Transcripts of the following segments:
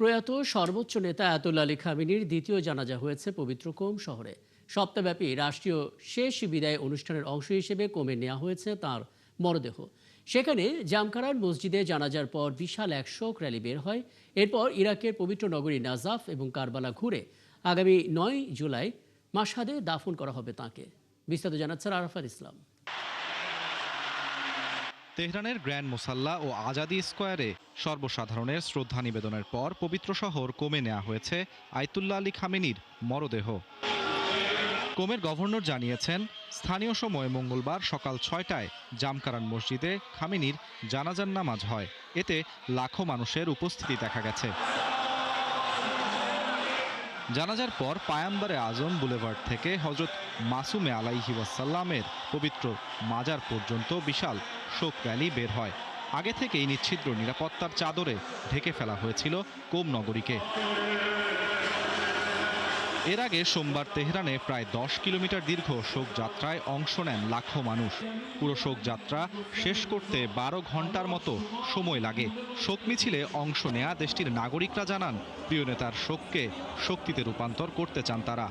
প্রয়াত সর্বোচ্চ নেতা আয়াতুল্লাহ আলী খামেনির দ্বিতীয় জানাজা হয়েছে পবিত্র কোম শহরে। সপ্তাহব্যাপী রাষ্ট্রীয় শেষ বিদায় অনুষ্ঠানের অংশ হিসেবে কোমে নেওয়া হয়েছে তার মরদেহ। সেখানে জামকারান মসজিদে জানাজার পর বিশাল এক শোক র্যালি বের হয়। এরপর ইরাকের পবিত্র নগরী নাজাফ এবং কারবালা ঘুরে আগামী 9 জুলাই মাশহাদে দাফন করা হবে তাঁকে। বিস্তারিত জানাচ্ছেন আরাফাত ইসলাম। তেহরানের গ্র্যান্ড মোসাল্লা ও আজাদি স্কোয়ারে সর্বসাধারণের শ্রদ্ধা নিবেদনের পর পবিত্র শহর কোমে নেওয়া হয়েছে আয়াতুল্লাহ আলী খামেনির মরদেহ। কোমের গভর্নর জানিয়েছেন, স্থানীয় সময় মঙ্গলবার সকাল 6টায় জামকারান মসজিদে খামেনির জানাজার নামাজ হয়। এতে লাখো মানুষের উপস্থিতি দেখা গেছে। জানাজার পর পায়াম্বারে আজম বুলেভার্ড থেকে হজরত মাসুমে আলাইহি ওয়াসাল্লামের পবিত্র মাজার পর্যন্ত বিশাল শোক র্যালি বের হয়। আগে থেকেই নিচ্ছিদ্র নিরাপত্তার চাদরে ঢেকে ফেলা হয়েছিল কোম নগরীকে। এর আগে সোমবার তেহরানে প্রায় 10 কিলোমিটার দীর্ঘ শোকযাত্রায় অংশ নেন লাখো মানুষ। পুরো শোকযাত্রা শেষ করতে 12 ঘন্টার মতো সময় লাগে। শোক মিছিলে অংশ নেয়া দেশটির নাগরিকরা জানান, প্রিয় নেতার শোককে শক্তিতে রূপান্তর করতে চান তারা।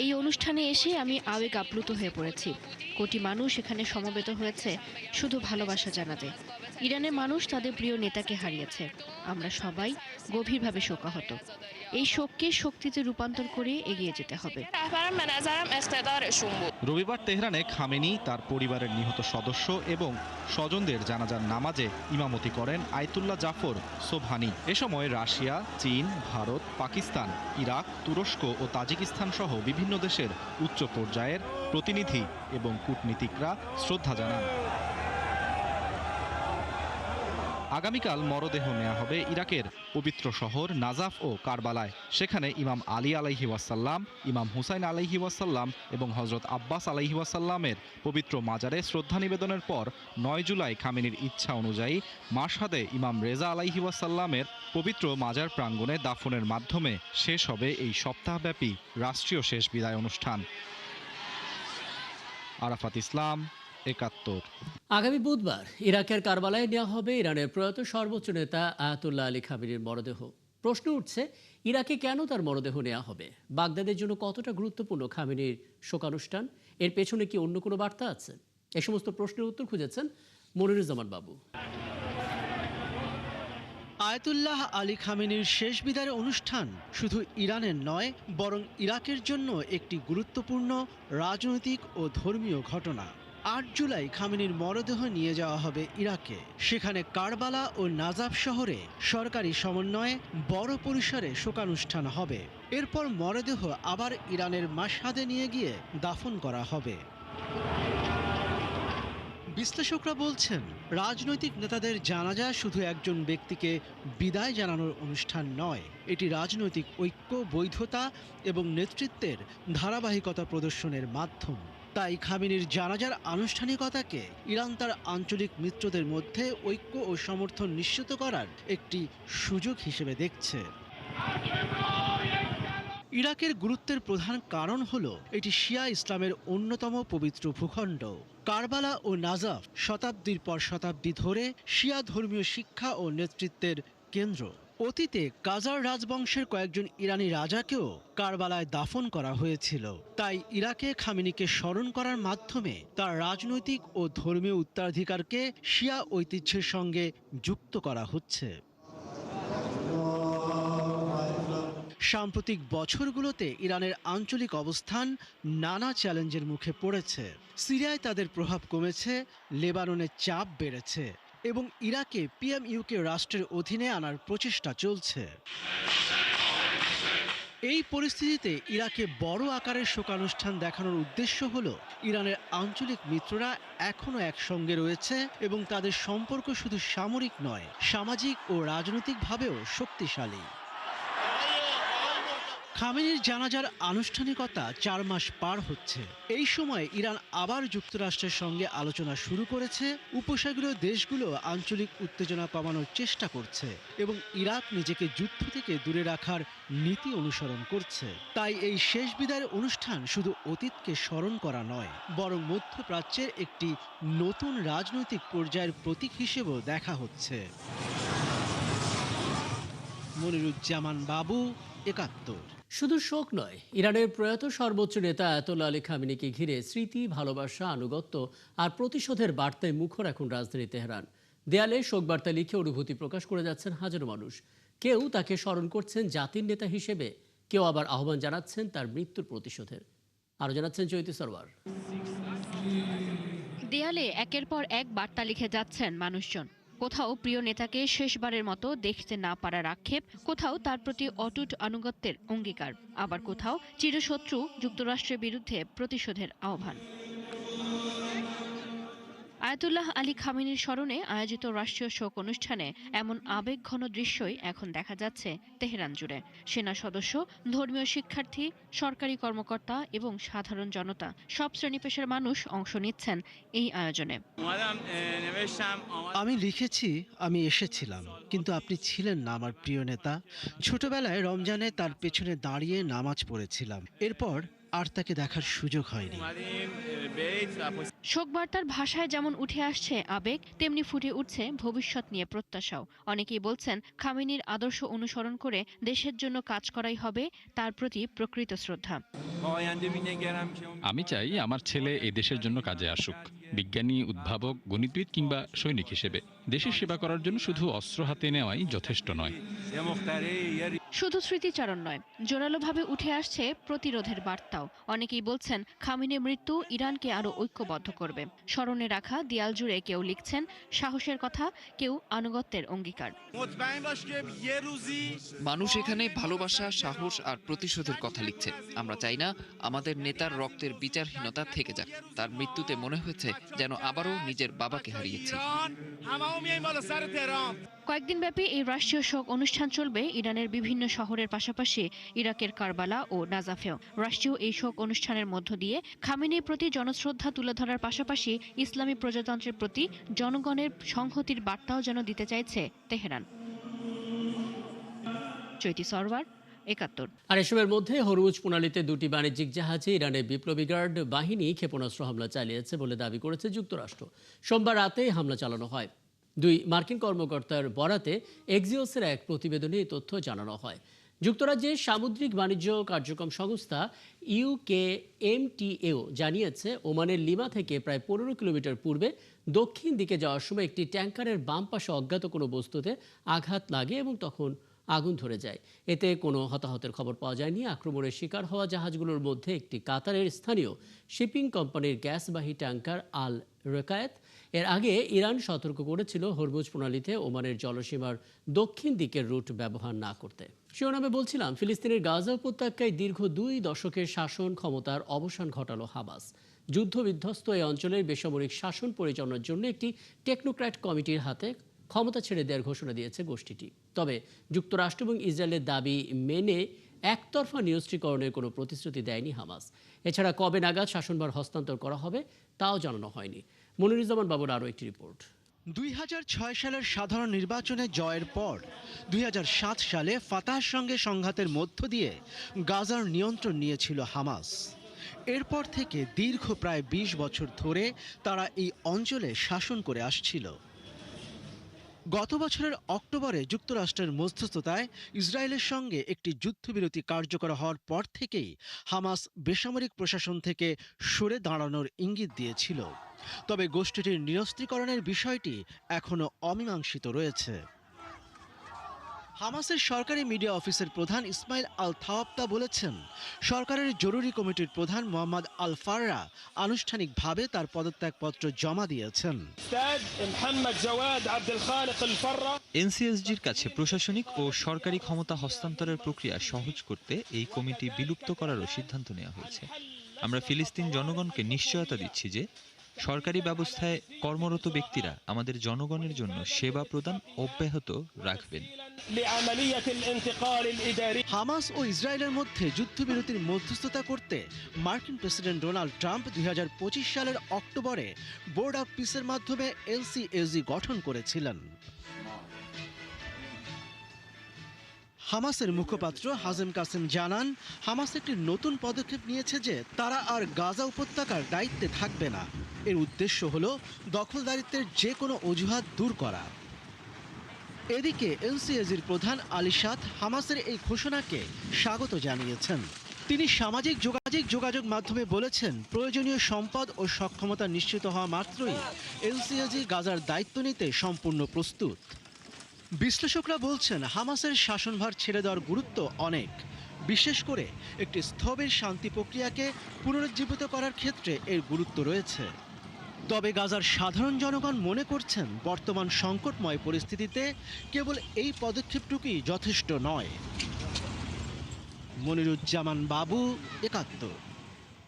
এই অনুষ্ঠানে এসে আমি আবেগ আপ্লুত হয়ে পড়েছি। কোটি মানুষ এখানে সমবেত হয়েছে শুধু ভালোবাসা জানাতে। ইরানের মানুষ তাদের প্রিয় নেতাকে হারিয়েছে। আমরা সবাই গভীরভাবে শোকাহত। এই শোককে শক্তিতে রূপান্তর করে এগিয়ে যেতে হবে। রবিবার তেহরানে খামেনি, তার পরিবারের নিহত সদস্য এবং স্বজনদের জানাজার নামাজে ইমামতি করেন আয়াতুল্লাহ জাফর সোবহানি। এ সময় রাশিয়া, চীন, ভারত, পাকিস্তান, ইরাক, তুরস্ক ও তাজিকিস্তান সহ বিভিন্ন দেশের উচ্চ পর্যায়ের প্রতিনিধি এবং কূটনীতিকরা শ্রদ্ধা জানান। আগামীকাল মরদেহ নেওয়া হবে ইরাকের পবিত্র শহর নাজাফ ও কারবালায়। সেখানে ইমাম আলী আলাইহি ওয়াসাল্লাম, ইমাম হুসাইন আলাইহি ওয়াসাল্লাম এবং হজরত আব্বাস আলাইহি ওয়াসাল্লামের পবিত্র মাজারে শ্রদ্ধা নিবেদনের পর 9 জুলাই খামেনির ইচ্ছা অনুযায়ী মাশহাদে ইমাম রেজা আলাইহি ওয়াসাল্লামের পবিত্র মাজার প্রাঙ্গণে দাফনের মাধ্যমে শেষ হবে এই সপ্তাহব্যাপী রাষ্ট্রীয় শেষ বিদায় অনুষ্ঠান। আরাফাত ইসলাম, 71। আগামী বুধবার ইরাকের কারবালায় নেওয়া হবে ইরানের প্রয়াত সর্বোচ্চ নেতা আয়াতুল্লাহ আলী খামেনির মরদেহ। প্রশ্ন উঠছে, ইরাকে কেন তার মরদেহ নেওয়া হবে? বাগদাদের জন্য কতটা গুরুত্বপূর্ণ খামেনির শোকানুষ্ঠান? এর পেছনে কি অন্য কোনো বার্তা আছে? এ সমস্ত প্রশ্নের উত্তর খুঁজেছেন মনিরুজ্জামান বাবু। আয়াতুল্লাহ আলী খামেনির শেষ বিদায়ের অনুষ্ঠান শুধু ইরানের নয়, বরং ইরাকের জন্য একটি গুরুত্বপূর্ণ রাজনৈতিক ও ধর্মীয় ঘটনা। 8 জুলাই খামেনির মরদেহ নিয়ে যাওয়া হবে ইরাকে। সেখানে কারবালা ও নাজাফ শহরে সরকারি সমন্বয়ে বড় পরিসরে শোকানুষ্ঠান হবে। এরপর মরদেহ আবার ইরানের মাশহাদে নিয়ে গিয়ে দাফন করা হবে। বিশ্লেষকরা বলছেন, রাজনৈতিক নেতাদের জানাজা শুধু একজন ব্যক্তিকে বিদায় জানানোর অনুষ্ঠান নয়, এটি রাজনৈতিক ঐক্য, বৈধতা এবং নেতৃত্বের ধারাবাহিকতা প্রদর্শনের মাধ্যম। তাই খামেনির জানাজার আনুষ্ঠানিকতাকে ইরান তার আঞ্চলিক মিত্রদের মধ্যে ঐক্য ও সমর্থন নিশ্চিত করার একটি সুযোগ হিসেবে দেখছে। ইরাকের গুরুত্বের প্রধান কারণ হলো এটি শিয়া ইসলামের অন্যতম পবিত্র ভূখণ্ড। কারবালা ও নাজাফ শতাব্দীর পর শতাব্দী ধরে শিয়া ধর্মীয় শিক্ষা ও নেতৃত্বের কেন্দ্র। অতীতে কাজার রাজবংশের কয়েকজন ইরানি রাজাকেও কারবালায় দাফন করা হয়েছিল। তাই ইরাকে খামেনিকে স্মরণ করার মাধ্যমে তার রাজনৈতিক ও ধর্মীয় উত্তরাধিকারকে শিয়া ঐতিহ্যের সঙ্গে যুক্ত করা হচ্ছে। সাম্প্রতিক বছরগুলোতে ইরানের আঞ্চলিক অবস্থান নানা চ্যালেঞ্জের মুখে পড়েছে। সিরিয়ায় তাদের প্রভাব কমেছে, লেবাননে চাপ বেড়েছে এবং ইরাকে পিএমইউকে রাষ্ট্রের অধীনে আনার প্রচেষ্টা চলছে। এই পরিস্থিতিতে ইরাকে বড় আকারের শোকানুষ্ঠান দেখানোর উদ্দেশ্য হলো ইরানের আঞ্চলিক মিত্ররা এখনও একসঙ্গে রয়েছে এবং তাদের সম্পর্ক শুধু সামরিক নয়, সামাজিক ও রাজনৈতিকভাবেও শক্তিশালী। খামেনির জানাজার আনুষ্ঠানিকতা 4 মাস পার হচ্ছে। এই সময় ইরান আবার যুক্তরাষ্ট্রের সঙ্গে আলোচনা শুরু করেছে। উপসাগরীয় দেশগুলো আঞ্চলিক উত্তেজনা কমানোর চেষ্টা করছে এবং ইরাক নিজেকে যুদ্ধ থেকে দূরে রাখার নীতি অনুসরণ করছে। তাই এই শেষ বিদায়ের অনুষ্ঠান শুধু অতীতকে স্মরণ করা নয়, বরং মধ্যপ্রাচ্যের একটি নতুন রাজনৈতিক পর্যায়ের প্রতীক হিসেবেও দেখা হচ্ছে। মনিরুজ্জামান বাবু, ৭১। শুধু শোক নয়, ইরানের প্রয়াত সর্বোচ্চ নেতা আয়াতুল্লাহ আলী খামেনিকে ঘিরে স্মৃতি, ভালোবাসা, আনুগত্য আর প্রতিশোধের বার্তায় মুখর এখন রাজধানী তেহরান। দেয়ালে শোক বার্তা লিখে অনুভূতি প্রকাশ করে যাচ্ছেন হাজারো মানুষ। কেউ তাকে স্মরণ করছেন জাতির নেতা হিসেবে, কেউ আবার আহ্বান জানাচ্ছেন তার মৃত্যুর প্রতিশোধের। আরও জানাচ্ছেন চৈতি সরওয়ার। দেয়ালে একের পর এক বার্তা লিখে যাচ্ছেন মানুষজন। কোথাও প্রিয় নেতাকে শেষবারের মতো দেখতে না পারার আক্ষেপ, কোথাও তার প্রতি অটুট আনুগত্যের অঙ্গীকার, আবার কোথাও চিরশত্রু যুক্তরাষ্ট্রের বিরুদ্ধে প্রতিশোধের আহ্বান। আয়াতুল্লাহ আলী খামেনির স্মরণে আয়োজিত রাষ্ট্রীয় শোক অনুষ্ঠানে এমন আবেগঘন দৃশ্যই এখন দেখা যাচ্ছে তেহরান জুড়ে। সেনা সদস্য, ধর্মীয় শিক্ষার্থী, সরকারি কর্মকর্তা এবং সাধারণ জনতা, সব শ্রেণী পেশার মানুষ অংশ নিচ্ছেন এই আয়োজনে। আমি লিখেছি, আমি এসেছিলাম, কিন্তু আপনি ছিলেন না আমার প্রিয় নেতা। ছোটবেলায় রমজানে তার পেছনে দাঁড়িয়ে নামাজ পড়েছিলাম, এরপর আর তাকে দেখার সুযোগ হয়নি। শোকবার্তার ভাষায় যেমন উঠে আসছে আবেগ, তেমনি ফুটে উঠছে ভবিষ্যৎ নিয়ে প্রত্যাশাও। অনেকেই বলছেন, খামেনির আদর্শ অনুসরণ করে দেশের জন্য কাজ করাই হবে তার প্রতি প্রকৃত শ্রদ্ধা। আমি চাই আমার ছেলে এই দেশের জন্য কাজে আসুক, বিজ্ঞানী, উদ্ভাবক, গণিতবিদ কিংবা সৈনিক হিসেবে। দেশের সেবা করার জন্য শুধু অস্ত্র হাতে নেওয়াই যথেষ্ট নয়। শুধু স্মৃতিচারণ নয়, জোরালোভাবে উঠে আসছে প্রতিরোধের বার্তাও। অনেকেই বলছেন, খামেনির মৃত্যু ইরানকে আরও ঐক্যবদ্ধ করবে। স্মরণে রাখা দেয়াল জুড়ে কেউ লিখছেন সাহসের কথা, কেউ আনুগত্যের অঙ্গীকার। মানুষ এখানে ভালোবাসা, সাহস আর প্রতিশোধের কথা লিখছে। আমরা চাই না আমাদের নেতার রক্তের বিচারহীনতা থেকে যাক। তার মৃত্যুতে মনে হয়েছে যেন আবারও নিজের বাবাকে হারিয়েছি। কয়েকদিন ব্যাপী এই রাষ্ট্রীয় শোক অনুষ্ঠান চলবে ইরানের বিভিন্ন শহরের পাশাপাশি ইরাকের কারবালা ও নাজাফেও। রাষ্ট্রীয় এই শোক অনুষ্ঠানের মধ্য দিয়ে খামেনির প্রতি জনশ্রদ্ধা তুলে ধরার পাশাপাশি ইসলামী প্রজাতন্ত্রের প্রতি জনগণের সংহতির বার্তাও যেন দিতে চাইছে তেহরান। চৈতি সরওয়ার, ৭১। আর এসবের মধ্যে হরমুজ প্রণালীতে দুটি বাণিজ্যিক জাহাজে ইরানের বিপ্লবী গার্ড বাহিনী ক্ষেপণাস্ত্র হামলা চালিয়েছে বলে দাবি করেছে যুক্তরাষ্ট্র। সোমবার রাতে হামলা চালানো হয়। দুই মার্কিন কর্মকর্তার বরাতে এক্সিওসের এক প্রতিবেদনে এই তথ্য জানানো হয়। যুক্তরাজ্যের সামুদ্রিক বাণিজ্য কার্যক্রম সংস্থা ইউকেএমটিএও জানিয়েছে, ওমানের লিমা থেকে প্রায় 15 কিলোমিটার পূর্বে দক্ষিণ দিকে যাওয়ার সময় একটি ট্যাঙ্কারের বাম পাশে অজ্ঞাত কোনো বস্তুতে আঘাত লাগে এবং তখন আগুন ধরে যায়। এতে কোনো হতাহতের খবর পাওয়া যায়নি। আক্রমণের শিকার হওয়া জাহাজগুলোর মধ্যে একটি কাতারের স্থানীয় শিপিং কোম্পানির গ্যাসবাহী ট্যাঙ্কার আল রেকায়েত। এর আগে ইরান সতর্ক করেছিল হরমুজ প্রণালীতে ওমানের জলসীমার দক্ষিণ দিকের রুট ব্যবহার না করতে। শিরোনামে বলছিলাম, ফিলিস্তিনের গাজা উপত্যকায় দীর্ঘ 2 দশকের শাসন ক্ষমতার অবসান ঘটালো হামাস। যুদ্ধবিধ্বস্ত এই অঞ্চলের বেসামরিক শাসন পরিচালনার জন্য একটি টেকনোক্র্যাট কমিটির হাতে ক্ষমতা ছেড়ে দেওয়ার ঘোষণা দিয়েছে গোষ্ঠীটি। তবে যুক্তরাষ্ট্র এবং ইসরায়েলের দাবি মেনে একতরফা নিরস্ত্রীকরণের কোনো প্রতিশ্রুতি দেয়নি হামাস। এছাড়া কবে নাগাদ শাসনভার হস্তান্তর করা হবে তাও জানানো হয়নি। মনিরুজ্জামান বাবুর আরও একটি রিপোর্ট। 2006 সালের সাধারণ নির্বাচনে জয়ের পর 2007 সালে ফাতাহর সঙ্গে সংঘাতের মধ্য দিয়ে গাজার নিয়ন্ত্রণ নিয়েছিল হামাস। এরপর থেকে দীর্ঘ প্রায় 20 বছর ধরে তারা এই অঞ্চলে শাসন করে আসছিল। গত বছরের অক্টোবরে যুক্তরাষ্ট্রের মধ্যস্থতায় ইসরায়েলের সঙ্গে একটি যুদ্ধবিরতি কার্যকর হওয়ার পর থেকেই হামাস বেসামরিক প্রশাসন থেকে সরে দাঁড়ানোর ইঙ্গিত দিয়েছিল। তবে গোষ্ঠীটির নিরস্ত্রীকরণের বিষয়টি এখনও অমীমাংসিত রয়েছে। হামাসের সরকারি মিডিয়া অফিসের প্রধান ইসমাইল আল থাওয়াপ্তা বলেছেন, সরকারের জরুরি কমিটির প্রধান মোহাম্মদ আল ফাররা আনুষ্ঠানিকভাবে তার পদত্যাগপত্র জমা দিয়েছেন। এনসিএসজির কাছে প্রশাসনিক ও সরকারি ক্ষমতা হস্তান্তরের প্রক্রিয়া সহজ করতে এই কমিটি বিলুপ্ত করারও সিদ্ধান্ত নেওয়া হয়েছে। আমরা ফিলিস্তিন জনগণকে নিশ্চয়তা দিচ্ছি যে সরকারি ব্যবস্থায় কর্মরত ব্যক্তিরা আমাদের জনগণের জন্য সেবা প্রদান অব্যাহত রাখবেন। হামাস ও ইসরায়েলের মধ্যে যুদ্ধবিরতির মধ্যস্থতা করতে মার্কিন প্রেসিডেন্ট ডোনাল্ড ট্রাম্প 2025 সালের অক্টোবরে বোর্ড অব পিসের মাধ্যমে এলসিএজি গঠন করেছিলেন। হামাসের মুখপাত্র হাজেম কাসেম জানান, হামাস একটি নতুন পদক্ষেপ নিয়েছে যে তারা আর গাজা উপত্যকার দায়িত্বে থাকবে না। এর উদ্দেশ্য হল দখলদারিত্বের যে কোনো অজুহাত দূর করা। এদিকে এনসিএজির প্রধান আলী সাদ হামাসের এই ঘোষণাকে স্বাগত জানিয়েছেন। তিনি সামাজিক যোগাযোগ মাধ্যমে বলেছেন, প্রয়োজনীয় সম্পদ ও সক্ষমতা নিশ্চিত হওয়া মাত্রই এনসিএজি গাজার দায়িত্ব নিতে সম্পূর্ণ প্রস্তুত। বিশ্লেষকরা বলছেন, হামাসের শাসনভার ছেড়ে দেওয়ার গুরুত্ব অনেক, বিশেষ করে একটি স্থবির শান্তি প্রক্রিয়াকে পুনরুজ্জীবিত করার ক্ষেত্রে এর গুরুত্ব রয়েছে। তবে গাজার সাধারণ জনগণ মনে করছেন, বর্তমান সংকটময় পরিস্থিতিতে কেবল এই পদক্ষেপটুকুই যথেষ্ট নয়। মনিরুজ্জামান বাবু, ৭১।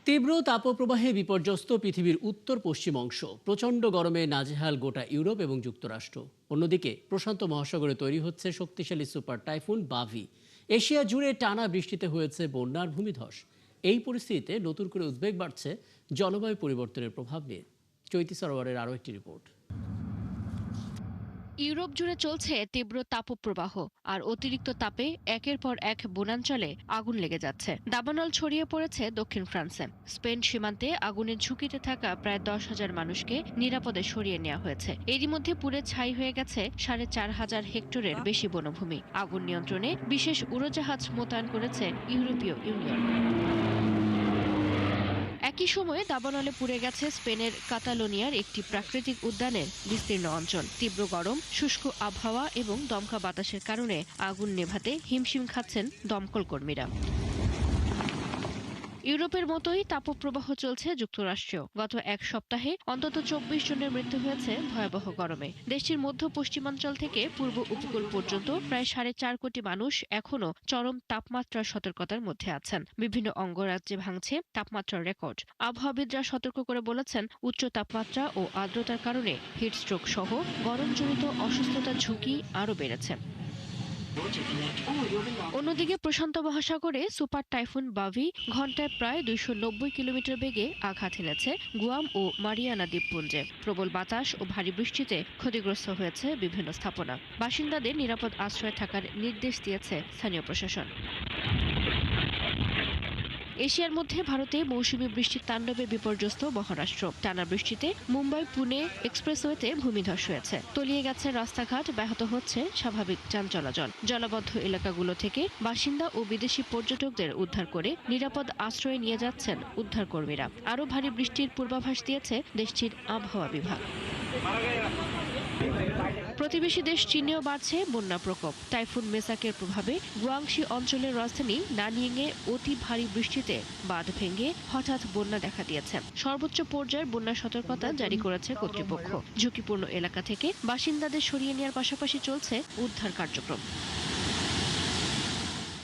তীব্র তাপপ্রবাহে বিপর্যস্ত পৃথিবীর উত্তর পশ্চিম অংশ, প্রচণ্ড গরমে নাজেহাল গোটা ইউরোপ এবং যুক্তরাষ্ট্র। অন্যদিকে প্রশান্ত মহাসাগরে তৈরি হচ্ছে শক্তিশালী সুপার টাইফুন বাভি। এশিয়া জুড়ে টানা বৃষ্টিতে হয়েছে বন্যার ভূমিধস। এই পরিস্থিতিতে নতুন করে উদ্বেগ বাড়ছে জলবায়ু পরিবর্তনের প্রভাব নিয়ে। চৈতি সরোয়ারের আরও একটি রিপোর্ট। ইউরোপ জুড়ে চলছে তীব্র তাপপ্রবাহ, আর অতিরিক্ত তাপে একের পর এক বনাঞ্চলে আগুন লেগে যাচ্ছে। দাবানল ছড়িয়ে পড়েছে দক্ষিণ ফ্রান্সে। স্পেন সীমান্তে আগুনের ঝুঁকিতে থাকা প্রায় 10,000 মানুষকে নিরাপদে সরিয়ে নেওয়া হয়েছে। এরই মধ্যে পুড়ে ছাই হয়ে গেছে 4,500 হেক্টরের বেশি বনভূমি। আগুন নিয়ন্ত্রণে বিশেষ উড়োজাহাজ মোতায়েন করেছে ইউরোপীয় ইউনিয়ন। একই সময়ে দাবানলে পুড়ে গেছে স্পেনের কাতালোনিয়ার একটি প্রাকৃতিক উদ্যানের বিস্তীর্ণ অঞ্চল। তীব্র গরম, শুষ্ক আবহাওয়া এবং দমকা বাতাসের কারণে আগুন নেভাতে হিমশিম খাচ্ছেন দমকল কর্মীরা। ইউরোপের মতোই তাপপ্রবাহ চলছে যুক্তরাষ্ট্রেও। গত এক সপ্তাহে অন্তত 24 জনের মৃত্যু হয়েছে ভয়াবহ গরমে। দেশটির মধ্য পশ্চিমাঞ্চল থেকে পূর্ব উপকূল পর্যন্ত প্রায় 4.5 কোটি মানুষ এখনও চরম তাপমাত্রার সতর্কতার মধ্যে আছেন। বিভিন্ন অঙ্গরাজ্যে ভাঙছে তাপমাত্রার রেকর্ড। আবহাওয়াবিদরা সতর্ক করে বলেছেন, উচ্চ তাপমাত্রা ও আর্দ্রতার কারণে হিটস্ট্রোক সহ গরমজনিত অসুস্থতার ঝুঁকি আরও বেড়েছে। অন্যদিকে প্রশান্ত মহাসাগরে সুপার টাইফুন বাভি ঘন্টায় প্রায় 290 কিলোমিটার বেগে আঘাত হেনেছে গুয়াম ও মারিয়ানা দ্বীপপুঞ্জে। প্রবল বাতাস ও ভারী বৃষ্টিতে ক্ষতিগ্রস্ত হয়েছে বিভিন্ন স্থাপনা। বাসিন্দাদের নিরাপদ আশ্রয়ে থাকার নির্দেশ দিয়েছে স্থানীয় প্রশাসন। এশিয়ার মধ্যে ভারতে মৌসুমী বৃষ্টির তাণ্ডবে বিপর্যস্ত মহারাষ্ট্র। টানা বৃষ্টিতে মুম্বাই পুনে এক্সপ্রেসওয়েতে ভূমিধস হয়েছে। তলিয়ে গেছে রাস্তাঘাট, ব্যাহত হচ্ছে স্বাভাবিক যান চলাচল। জলাবদ্ধ এলাকাগুলো থেকে বাসিন্দা ও বিদেশি পর্যটকদের উদ্ধার করে নিরাপদ আশ্রয়ে নিয়ে যাচ্ছেন উদ্ধার কর্মীরা। আরও ভারী বৃষ্টির পূর্বাভাস দিয়েছে দেশটির আবহাওয়া বিভাগ। প্রতিবেশী দেশ চীনেও বাড়ছে বন্যা প্রকোপ। টাইফুন মেসাকের প্রভাবে গুয়াংশি অঞ্চলের রাজধানী নানিংয়ে অতি ভারী বৃষ্টিতে বাঁধ ভেঙে হঠাৎ বন্যা দেখা দিয়েছে। সর্বোচ্চ পর্যায়ের বন্যা সতর্কতা জারি করেছে কর্তৃপক্ষ। ঝুঁকিপূর্ণ এলাকা থেকে বাসিন্দাদের সরিয়ে নেওয়ার পাশাপাশি চলছে উদ্ধার কার্যক্রম।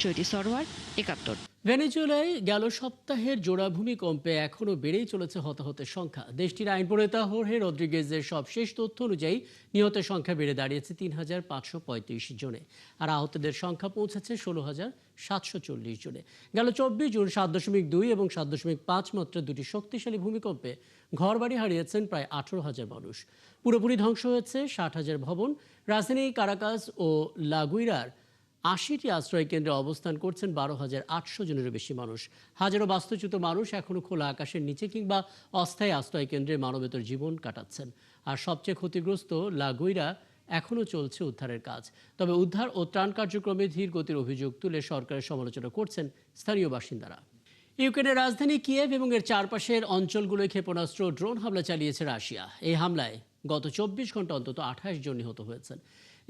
চৈতি সরোয়ার, ৭১। ভেনেজুয়েলায় গেল সপ্তাহের জোড়া ভূমিকম্পে এখনও বেড়েই চলেছে হতাহতের সংখ্যা। দেশটির আইন প্রণেতা হোর্হে রদ্রিগেজের সবশেষ তথ্য অনুযায়ী নিহতের সংখ্যা বেড়ে দাঁড়িয়েছে 3,535 জনে, আর আহতদের সংখ্যা পৌঁছেছে 16,740 জনে। গেল 24 জুন 7.2 এবং 7.5 মাত্রার দুটি শক্তিশালী ভূমিকম্পে ঘরবাড়ি হারিয়েছেন প্রায় 18,000 মানুষ। পুরোপুরি ধ্বংস হয়েছে 60,000 ভবন। রাজধানী কারাকাস ও লাগুইরার 80টি আশ্রয় কেন্দ্রে অবস্থান করছেন 12,800 জনেরও বেশি মানুষ। হাজারো বাস্তুচ্যুত মানুষ এখনও খোলা আকাশের নিচে কিংবা অস্থায়ী আশ্রয় কেন্দ্রে মানবেতর জীবন কাটাচ্ছেন। আর সবচেয়ে ক্ষতিগ্রস্ত লাগুইরা এখনও চলছে উদ্ধারের কাজ। তবে উদ্ধার ও ত্রাণ কার্যক্রমে ধীর গতির অভিযোগ তুলে সরকারের সমালোচনা করছেন স্থানীয় বাসিন্দারা। ইউক্রেনের রাজধানী কিয়েভ এবং এর চারপাশের অঞ্চলগুলোয় ক্ষেপণাস্ত্র ড্রোন হামলা চালিয়েছে রাশিয়া। এই হামলায় গত 24 ঘন্টা অন্তত 28 জন নিহত হয়েছেন।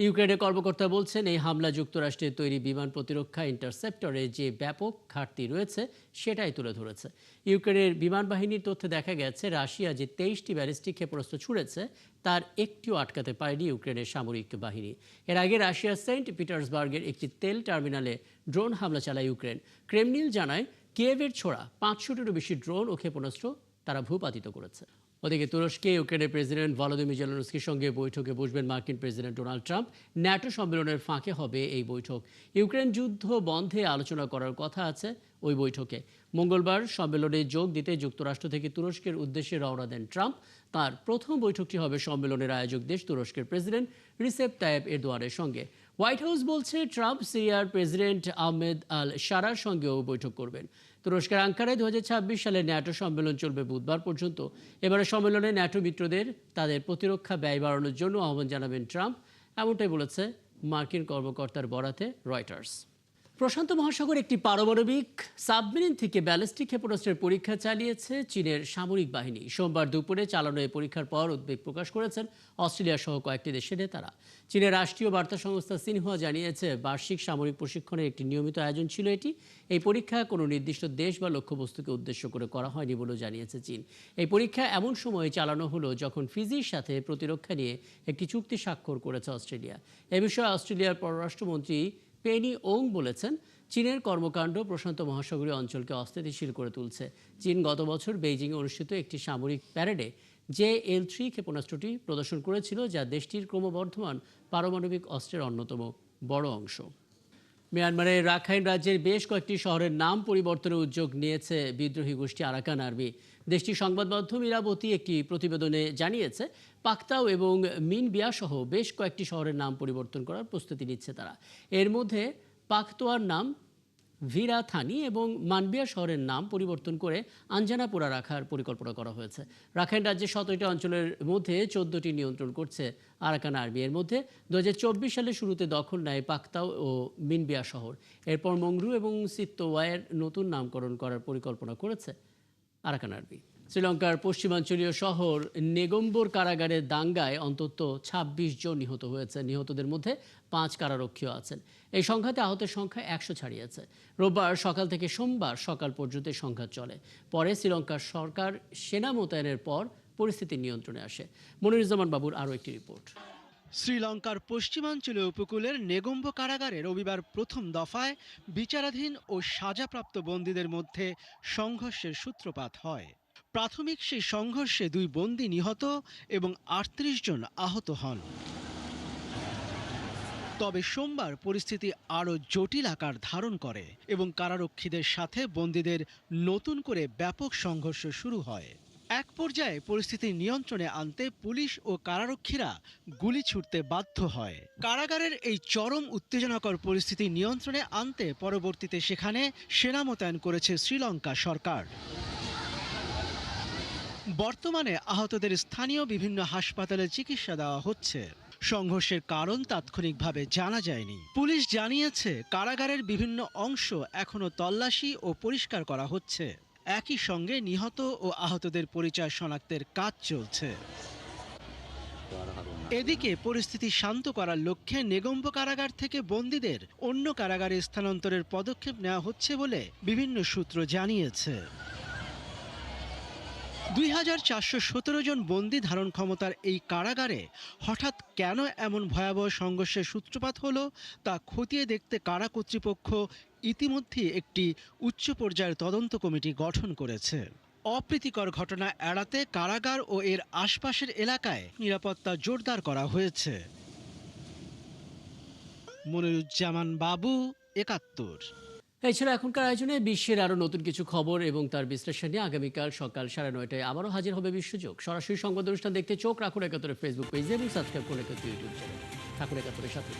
ইউক্রেনের কর্মকর্তা বলছেন, এই হামলা যুক্তরাষ্ট্রের তৈরি বিমান প্রতিরক্ষা ইন্টারসেপ্টরে যে ব্যাপক ঘাটতি রয়েছে সেটাই তুলে ধরেছে। ইউক্রেনের বিমান বাহিনীর তথ্যে দেখা গেছে, রাশিয়া যে 23টি ব্যালিস্টিক ক্ষেপণাস্ত্র ছুড়েছে তার একটিও আটকাতে পারেনি ইউক্রেনের সামরিক বাহিনী। এর আগে রাশিয়ার সেন্ট পিটার্সবার্গের একটি তেল টার্মিনালে ড্রোন হামলা চালায় ইউক্রেন। ক্রেমলিন জানায়, কিয়েভের ছোড়া 500টিরও বেশি ড্রোন ও ক্ষেপণাস্ত্র তারা ভূপাতিত করেছে। ওদিকে তুরস্কে ইউক্রেনের প্রেসিডেন্ট ভলোদিমির জেলেনস্কির সঙ্গে বৈঠকে বসবেন মার্কিন প্রেসিডেন্ট ডোনাল্ড ট্রাম্প। ন্যাটো সম্মেলনের ফাঁকে হবে এই বৈঠক। ইউক্রেন যুদ্ধ বন্ধে আলোচনা করার কথা আছে ওই বৈঠকে। মঙ্গলবার সম্মেলনে যোগ দিতে যুক্তরাষ্ট্র থেকে তুরস্কের উদ্দেশ্যে রওনা দেন ট্রাম্প। তার প্রথম বৈঠকটি হবে সম্মেলনের আয়োজক দেশ তুরস্কের প্রেসিডেন্ট রিসেপ তাইয়েপ এরদোয়ানের সঙ্গে। হোয়াইট হাউস বলছে, ট্রাম্প সিরিয়ার প্রেসিডেন্ট আহমেদ আল শারার সঙ্গেও বৈঠক করবেন। তুরস্কের আঙ্কারায় 2026 সালে ন্যাটো সম্মেলন চলবে বুধবার পর্যন্ত। এবারে সম্মেলনে ন্যাটো মিত্রদের তাদের প্রতিরক্ষা ব্যয় বাড়ানোর জন্য আহ্বান জানাবেন ট্রাম্প, এমনটাই বলেছে মার্কিন কর্মকর্তার বরাতে রয়টার্স। প্রশান্ত মহাসাগর একটি পারমাণবিক সাবমেরিন থেকে ব্যালিস্টিক ক্ষেপণাস্ত্রের পরীক্ষা চালিয়েছে চীনের সামরিক বাহিনী। সোমবার দুপুরে চালানো এই পরীক্ষার পর উদ্বেগ প্রকাশ করেছেন অস্ট্রেলিয়া সহ কয়েকটি দেশের নেতারা। চীনের রাষ্ট্রীয় বার্তা সংস্থা সিনহুয়া জানিয়েছে, বার্ষিক সামরিক প্রশিক্ষণের একটি নিয়মিত আয়োজন ছিল এটি। এই পরীক্ষা কোনো নির্দিষ্ট দেশ বা লক্ষ্যবস্তুকে উদ্দেশ্য করে করা হয়নি বলেও জানিয়েছে চীন। এই পরীক্ষা এমন সময়ে চালানো হলো যখন ফিজির সাথে প্রতিরক্ষা নিয়ে একটি চুক্তি স্বাক্ষর করেছে অস্ট্রেলিয়া। এ বিষয়ে অস্ট্রেলিয়ার পররাষ্ট্রমন্ত্রী পেনি ওং বলেছেন, চীনের কর্মকাণ্ড প্রশান্ত মহাসাগরীয় অঞ্চলকে অস্থিতিশীল করে তুলছে। চীন গত বছর বেইজিংয়ে অনুষ্ঠিত একটি সামরিক প্যারেডে JL-3 ক্ষেপণাস্ত্রটি প্রদর্শন করেছিল, যা দেশটির ক্রমবর্ধমান পারমাণবিক অস্ত্রের অন্যতম বড় অংশ। মিয়ানমারের রাখাইন রাজ্যের বেশ কয়েকটি শহরের নাম পরিবর্তনের উদ্যোগ নিয়েছে বিদ্রোহী গোষ্ঠী আরাকান আর্মি। দেশটির সংবাদ মাধ্যম ইরাবতী একটি প্রতিবেদনে জানিয়েছে, পাকতাও এবং মিনবিয়া সহ বেশ কয়েকটি শহরের নাম পরিবর্তন করার প্রস্তুতি নিচ্ছে তারা। এর মধ্যে পাকতোয়ার নাম ভিরাথানি এবং মানবিয়া শহরের নাম পরিবর্তন করে আঞ্জানাপুরা রাখার পরিকল্পনা করা হয়েছে। রাখাইন রাজ্যের 17টি অঞ্চলের মধ্যে 14টি নিয়ন্ত্রণ করছে আরাকান আর্মি। এর মধ্যে 2024 সালের শুরুতে দখল নেয় পাকতাও ও মিনবিয়া শহর। এরপর মংরু এবং সিত্তোয়ায়ের নতুন নামকরণ করার পরিকল্পনা করেছে আরাকান আর্মি। শ্রীলঙ্কার পশ্চিমাঞ্চলীয় শহর নেগম্বোর কারাগারের দাঙ্গায় অন্তত 26 জন নিহত হয়েছে। নিহতদের মধ্যে 5 কারারক্ষীও আছেন। এই সংঘাতে আহতের সংখ্যা 100 ছাড়িয়েছে। রোববার সকাল থেকে সোমবার সকাল পর্যন্ত সংঘাত চলে। পরে শ্রীলঙ্কার সরকার সেনা মোতায়েনের পর পরিস্থিতি নিয়ন্ত্রণে আসে। মনিরুজ্জামান বাবুর আরও একটি রিপোর্ট। শ্রীলঙ্কার পশ্চিমাঞ্চলীয় উপকূলের নেগম্বো কারাগারে রবিবার প্রথম দফায় বিচারাধীন ও সাজাপ্রাপ্ত বন্দীদের মধ্যে সংঘর্ষের সূত্রপাত হয়। প্রাথমিক সেই সংঘর্ষে 2 বন্দী নিহত এবং 38 জন আহত হন। তবে সোমবার পরিস্থিতি আরও জটিল আকার ধারণ করে এবং কারারক্ষীদের সাথে বন্দীদের নতুন করে ব্যাপক সংঘর্ষ শুরু হয়। এক পর্যায়ে পরিস্থিতি নিয়ন্ত্রণে আনতে পুলিশ ও কারারক্ষীরা গুলি ছুড়তে বাধ্য হয়। কারাগারের এই চরম উত্তেজনাকর পরিস্থিতি নিয়ন্ত্রণে আনতে পরবর্তীতে সেখানে সেনা মোতায়েন করেছে শ্রীলঙ্কা সরকার। বর্তমানে আহতদের স্থানীয় বিভিন্ন হাসপাতালে চিকিৎসা দেওয়া হচ্ছে। সংঘর্ষের কারণ তাৎক্ষণিকভাবে জানা যায়নি। পুলিশ জানিয়েছে, কারাগারের বিভিন্ন অংশ এখনো তল্লাশি ও পরিষ্কার করা হচ্ছে। একই সঙ্গে নিহত ও আহতদের পরিচয় শনাক্তের কাজ চলছে। এদিকে পরিস্থিতি শান্ত করার লক্ষ্যে নেগম্বো কারাগার থেকে বন্দীদের অন্য কারাগারে স্থানান্তরের পদক্ষেপ নেওয়া হচ্ছে বলে বিভিন্ন সূত্র জানিয়েছে। 2417 জন বন্দী ধারণ ক্ষমতার এই কারাগারে হঠাৎ কেন এমন ভয়াবহ সংঘর্ষের সূত্রপাত হলো তা খতিয়ে দেখতে কারা কর্তৃপক্ষ ইতিমধ্যে একটি উচ্চ পর্যায়ের তদন্ত কমিটি গঠন করেছে। অপ্রীতিকর ঘটনা এড়াতে কারাগার ও এর আশপাশের এলাকায় নিরাপত্তা জোরদার করা হয়েছে। মনিরুজ্জামান বাবু, 71। এছাড়া এখনকার আয়োজনে বিশ্বের আরও নতুন কিছু খবর এবং তার বিশ্লেষণ নিয়ে আগামীকাল সকাল 9:30টায় আবারও হাজির হবে বিশ্বযোগ। সরাসরি সংবাদ অনুষ্ঠান দেখতে চোখ রাখুন 71 ফেসবুক পেজে এবং সাবস্ক্রাইব করুন 71 ইউটিউব চ্যানেল। থাকুন 71 সাথে।